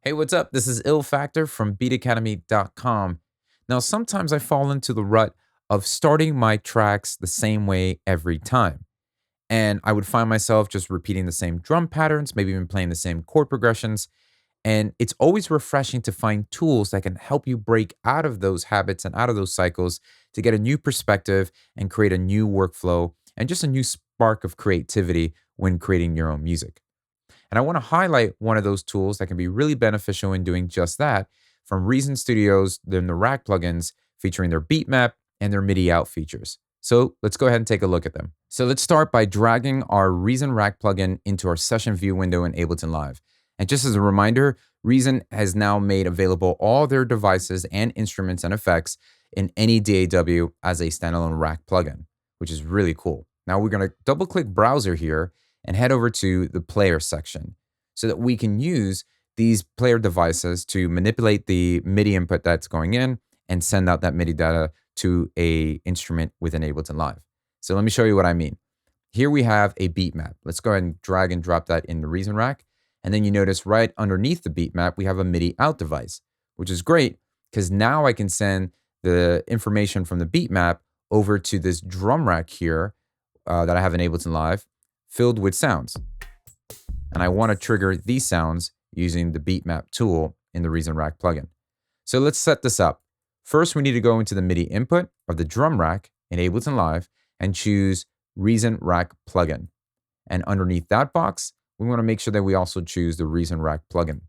Hey, what's up? This is Ill Factor from beatacademy.com. Now, sometimes I fall into the rut of starting my tracks the same way every time. And I would find myself just repeating the same drum patterns, maybe even playing the same chord progressions. And it's always refreshing to find tools that can help you break out of those habits and out of those cycles to get a new perspective and create a new workflow and just a new spark of creativity when creating your own music. And I want to highlight one of those tools that can be really beneficial in doing just that from Reason Studios, then the Rack plugins featuring their beat map and their MIDI out features. So let's go ahead and take a look at them. So let's start by dragging our Reason Rack plugin into our session view window in Ableton Live. And just as a reminder, Reason has now made available all their devices and instruments and effects in any DAW as a standalone Rack plugin, which is really cool. Now we're going to double click Browser here and head over to the player section so that we can use these player devices to manipulate the MIDI input that's going in and send out that MIDI data to a instrument within Ableton Live. So let me show you what I mean. Here we have a beat map. Let's go ahead and drag and drop that in the Reason Rack. And then you notice right underneath the beat map, we have a MIDI out device, which is great because now I can send the information from the beat map over to this drum rack here that I have in Ableton Live filled with sounds. And I want to trigger these sounds using the beat map tool in the Reason Rack plugin. So let's set this up. First, we need to go into the MIDI input of the drum rack in Ableton Live and choose Reason Rack plugin. And underneath that box, we want to make sure that we also choose the Reason Rack plugin.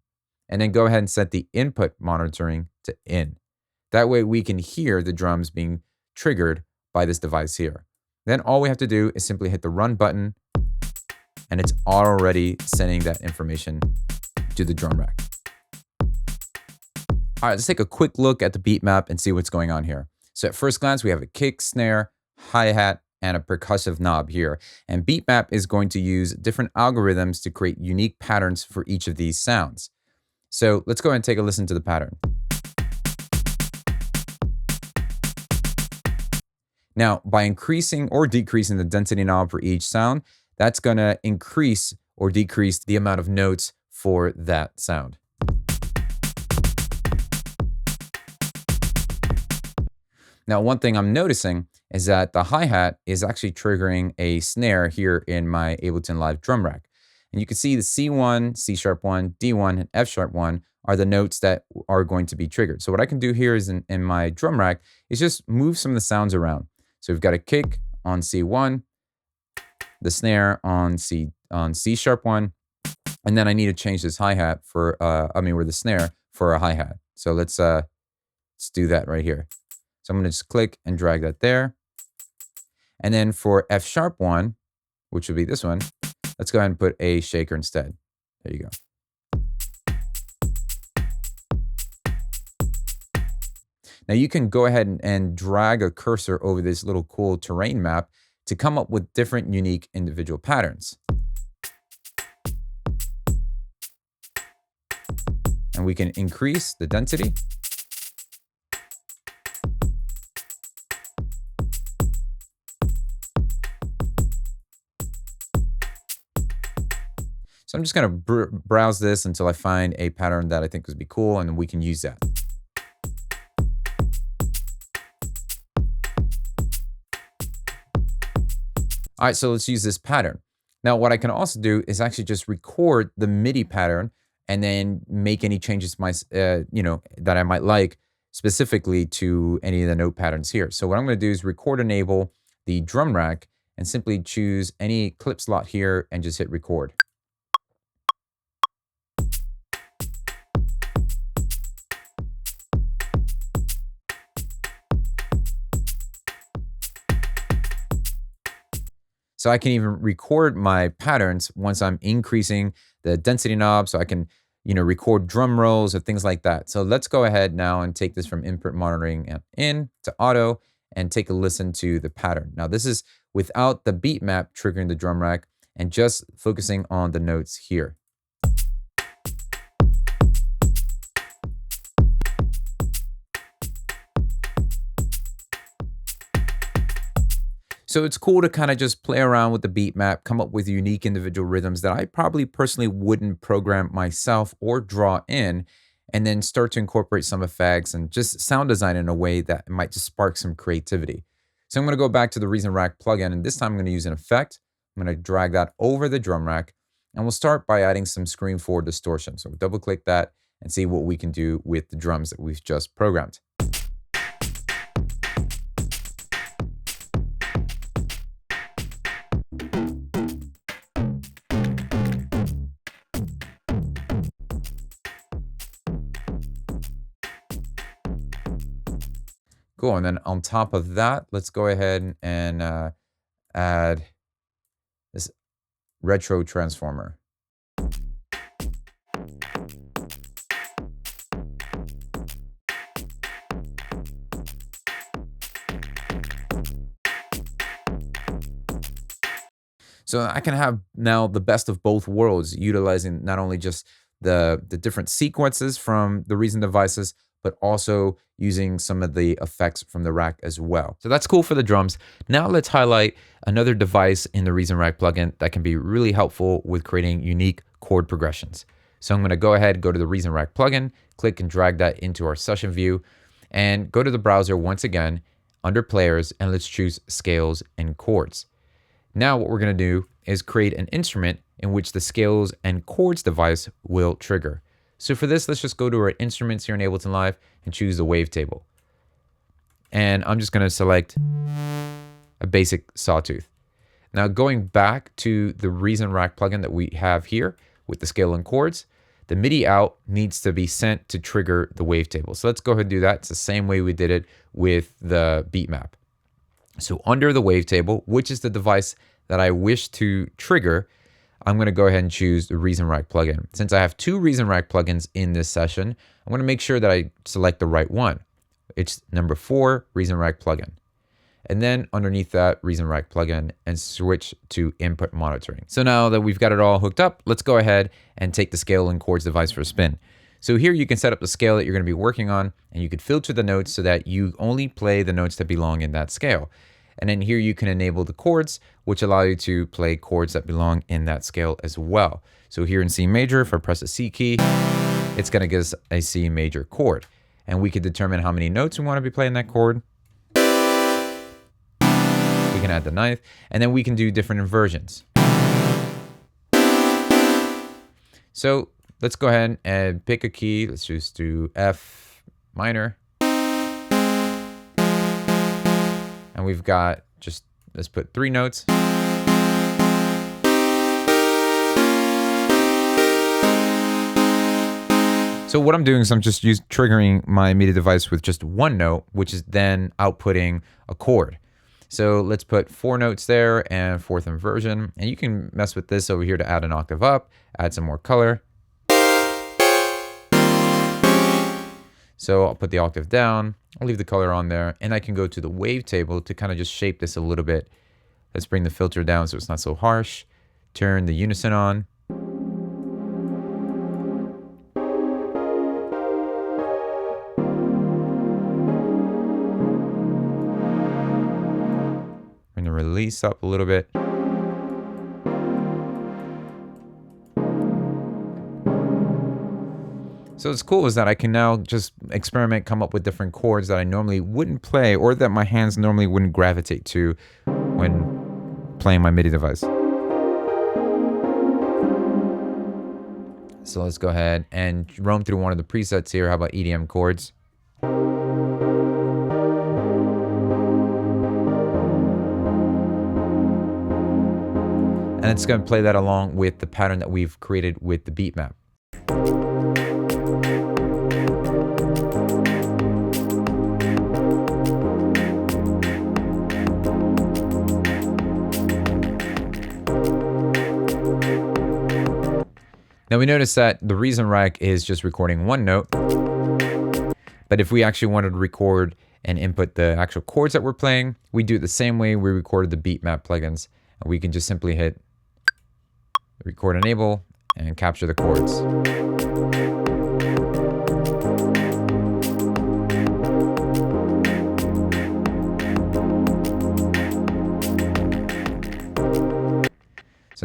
And then go ahead and set the input monitoring to in. That way we can hear the drums being triggered by this device here. Then all we have to do is simply hit the run button and it's already sending that information to the drum rack. All right, let's take a quick look at the beat map and see what's going on here. So at first glance, we have a kick, snare, hi-hat, and a percussive knob here. And beat map is going to use different algorithms to create unique patterns for each of these sounds. So let's go ahead and take a listen to the pattern. Now, by increasing or decreasing the density knob for each sound, that's going to increase or decrease the amount of notes for that sound. Now, one thing I'm noticing is that the hi-hat is actually triggering a snare here in my Ableton Live drum rack. And you can see the C1, C#1, D1, and F#1 are the notes that are going to be triggered. So what I can do here is in my drum rack is just move some of the sounds around. So we've got a kick on C1, the snare on C#1, and then I need to change this hi-hat for, or the snare for a hi-hat. So let's do that right here. So I'm going to just click and drag that there. And then for F#1, which would be this one, let's go ahead and put a shaker instead. There you go. Now you can go ahead and drag a cursor over this little cool terrain map to come up with different unique individual patterns. And we can increase the density. So I'm just going to browse this until I find a pattern that I think would be cool, and we can use that. All right, so let's use this pattern. Now, what I can also do is actually just record the MIDI pattern and then make any changes that I might like specifically to any of the note patterns here. So what I'm going to do is record enable the drum rack and simply choose any clip slot here and just hit record. So I can even record my patterns once I'm increasing the density knob, so I can, record drum rolls or things like that. So let's go ahead now and take this from input monitoring and in to auto and take a listen to the pattern. Now this is without the beat map triggering the drum rack and just focusing on the notes here. So it's cool to kind of just play around with the beat map, come up with unique individual rhythms that I probably personally wouldn't program myself or draw in, and then start to incorporate some effects and just sound design in a way that might just spark some creativity. So I'm going to go back to the Reason Rack plugin, and this time I'm going to use an effect. I'm going to drag that over the drum rack, and we'll start by adding some screen forward distortion. So double click that and see what we can do with the drums that we've just programmed. Cool, and then on top of that, let's go ahead and add this retro transformer. So I can have now the best of both worlds, utilizing not only just the different sequences from the Reason devices, but also using some of the effects from the rack as well. So that's cool for the drums. Now let's highlight another device in the Reason Rack plugin that can be really helpful with creating unique chord progressions. So I'm gonna go ahead, go to the Reason Rack plugin, click and drag that into our session view, and go to the browser once again, under players, and let's choose scales and chords. Now what we're gonna do is create an instrument in which the scales and chords device will trigger. So for this, let's just go to our instruments here in Ableton Live and choose the wavetable. And I'm just gonna select a basic sawtooth. Now going back to the Reason Rack plugin that we have here with the scale and chords, the MIDI out needs to be sent to trigger the wavetable. So let's go ahead and do that. It's the same way we did it with the beat map. So under the wavetable, which is the device that I wish to trigger, I'm going to go ahead and choose the Reason Rack plugin. Since I have two Reason Rack plugins in this session, I'm going to make sure that I select the right one. It's number 4, Reason Rack plugin. And then underneath that, Reason Rack plugin, and switch to input monitoring. So now that we've got it all hooked up, let's go ahead and take the scale and chords device for a spin. So here you can set up the scale that you're going to be working on, and you can filter the notes so that you only play the notes that belong in that scale. And then here you can enable the chords, which allow you to play chords that belong in that scale as well. So here in C major, if I press the C key, it's going to give us a C major chord. And we can determine how many notes we want to be playing that chord. We can add the ninth, and then we can do different inversions. So let's go ahead and pick a key. Let's just do F minor. And we've got just, let's put 3 notes. So what I'm doing is I'm just triggering my MIDI device with just 1 note, which is then outputting a chord. So let's put 4 notes there and 4th inversion. And you can mess with this over here to add an octave up, add some more color. So I'll put the octave down, I'll leave the color on there, and I can go to the wavetable to kind of just shape this a little bit. Let's bring the filter down so it's not so harsh. Turn the unison on. Bring the release up a little bit. So what's cool is that I can now just experiment, come up with different chords that I normally wouldn't play or that my hands normally wouldn't gravitate to when playing my MIDI device. So let's go ahead and roam through one of the presets here. How about EDM chords? And it's going to play that along with the pattern that we've created with the beat map. Now we notice that the Reason Rack is just recording 1 note, but if we actually wanted to record and input the actual chords that we're playing, we do it the same way we recorded the beat map plugins. And we can just simply hit record enable and capture the chords.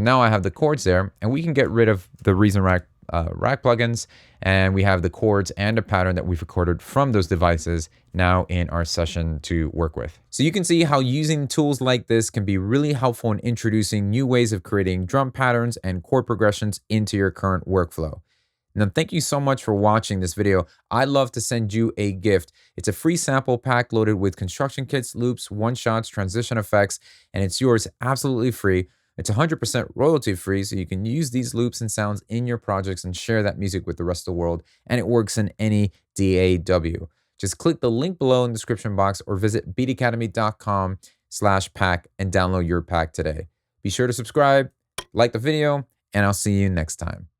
So now I have the chords there, and we can get rid of the Reason rack plugins, and we have the chords and a pattern that we've recorded from those devices now in our session to work with. So you can see how using tools like this can be really helpful in introducing new ways of creating drum patterns and chord progressions into your current workflow. Now, thank you so much for watching this video. I'd love to send you a gift. It's a free sample pack loaded with construction kits, loops, one-shots, transition effects, and it's yours absolutely free. It's 100% royalty free, so you can use these loops and sounds in your projects and share that music with the rest of the world, and it works in any DAW. Just click the link below in the description box or visit beatacademy.com/pack and download your pack today. Be sure to subscribe, like the video, and I'll see you next time.